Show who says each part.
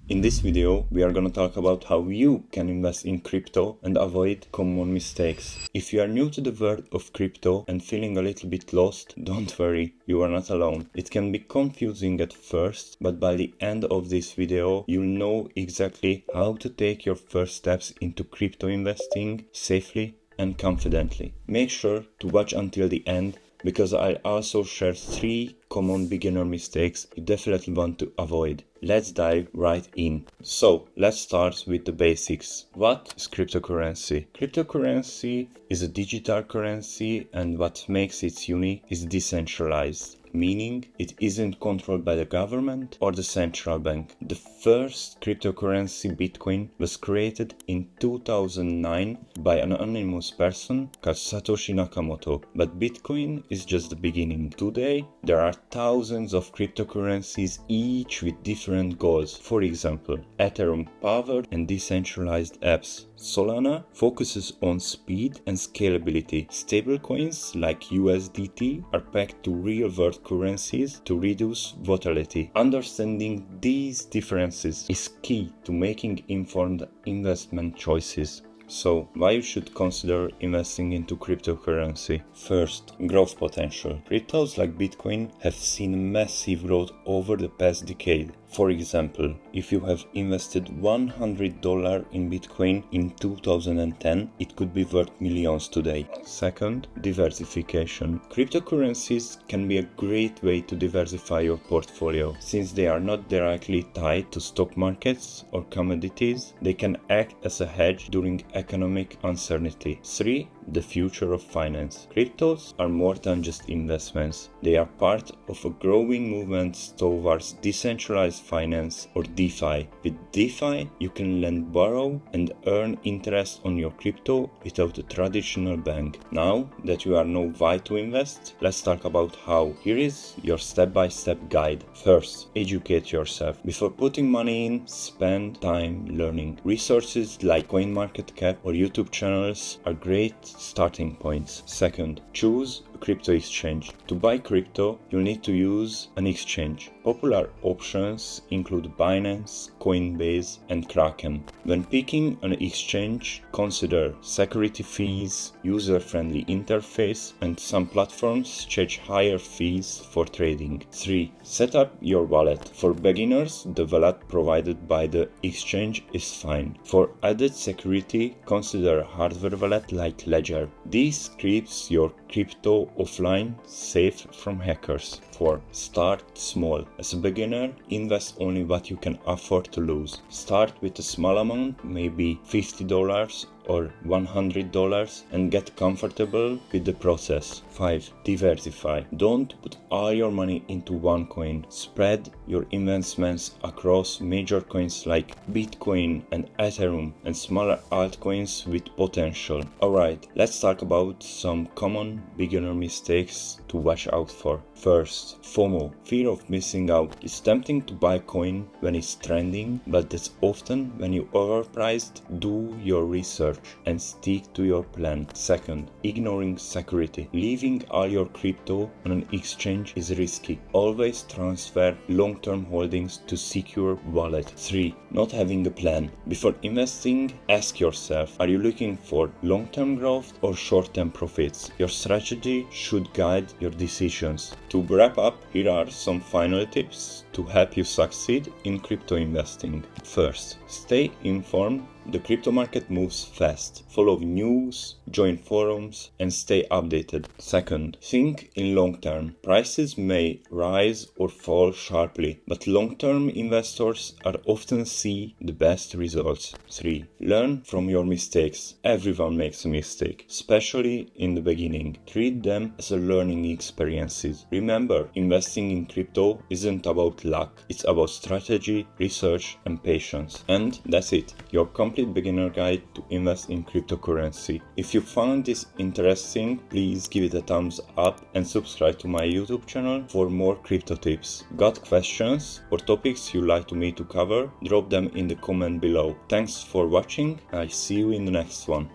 Speaker 1: In this video, we are gonna talk about how you can invest in crypto and avoid common mistakes. If you are new to the world of crypto and feeling a little bit lost, don't worry, you are not alone. It can be confusing at first, but by the end of this video, you'll know exactly how to take your first steps into crypto investing safely and confidently. Make sure to watch until the end, because I also share 3 common beginner mistakes you definitely want to avoid. Let's dive right in. So, let's start with the basics. What is cryptocurrency? Cryptocurrency is a digital currency, and what makes it unique is decentralized, meaning it isn't controlled by the government or the central bank. The first cryptocurrency, Bitcoin, was created in 2009 by an anonymous person called Satoshi Nakamoto. But Bitcoin is just the beginning. Today, there are thousands of cryptocurrencies, each with different goals. For example, Ethereum powered and decentralized apps. Solana focuses on speed and scalability. Stablecoins like USDT are pegged to real-world currencies to reduce volatility. Understanding these differences is key to making informed investment choices. So, why you should consider investing into cryptocurrency? First, growth potential. Cryptos like Bitcoin have seen massive growth over the past decade. For example, if you have invested $100 in Bitcoin in 2010, it could be worth millions today. Second, diversification. Cryptocurrencies can be a great way to diversify your portfolio. Since they are not directly tied to stock markets or commodities, they can act as a hedge during economic uncertainty. 3. The future of finance. Cryptos are more than just investments. They are part of a growing movement towards decentralized finance, or DeFi. With DeFi, you can lend, borrow, and earn interest on your crypto without a traditional bank. Now that you know why to invest, let's talk about how. Here is your step-by-step guide. First, educate yourself. Before putting money in, spend time learning. Resources like CoinMarketCap or YouTube channels are great starting points. Second, choose a crypto exchange. To buy crypto, you'll need to use an exchange. Popular options include Binance, Coinbase, and Kraken. When picking an exchange, consider security fees, user-friendly interface, and some platforms charge higher fees for trading. 3. Set up your wallet. For beginners, the wallet provided by the exchange is fine. For added security, consider a hardware wallet like Ledger. This keeps your crypto offline, safe from hackers. 4. Start small. As a beginner, invest only what you can afford to lose. Start with a small amount, maybe $50 or $100, and get comfortable with the process. 5. Diversify. Don't put all your money into one coin. Spread your investments across major coins like Bitcoin and Ethereum and smaller altcoins with potential. Alright, let's talk about some common beginner mistakes to watch out for. First, FOMO, fear of missing out. It's tempting to buy coin when it's trending, but that's often when you overpriced. Do your research and stick to your plan. Second, ignoring security. Leaving all your crypto on an exchange is risky. Always transfer long-term holdings to secure wallet. 3. Not having a plan. Before investing, ask yourself, are you looking for long-term growth or short-term profits? Your strategy should guide your decisions. To wrap up, here are some final tips to help you succeed in crypto investing. First, stay informed. The crypto market moves fast. Follow news, join forums, and stay updated. Second, think in long term. Prices may rise or fall sharply, but long-term investors are often see the best results. 3. Learn from your mistakes. Everyone makes a mistake, especially in the beginning. Treat them as a learning experiences. Remember, investing in crypto isn't about luck. It's about strategy, research, and patience. And that's it. Your complete beginner guide to invest in cryptocurrency. If you found this interesting, please give it a thumbs up and subscribe to my YouTube channel for more crypto tips. Got questions or topics you'd like me to cover? Drop them in the comment below. Thanks for watching. I see you in the next one.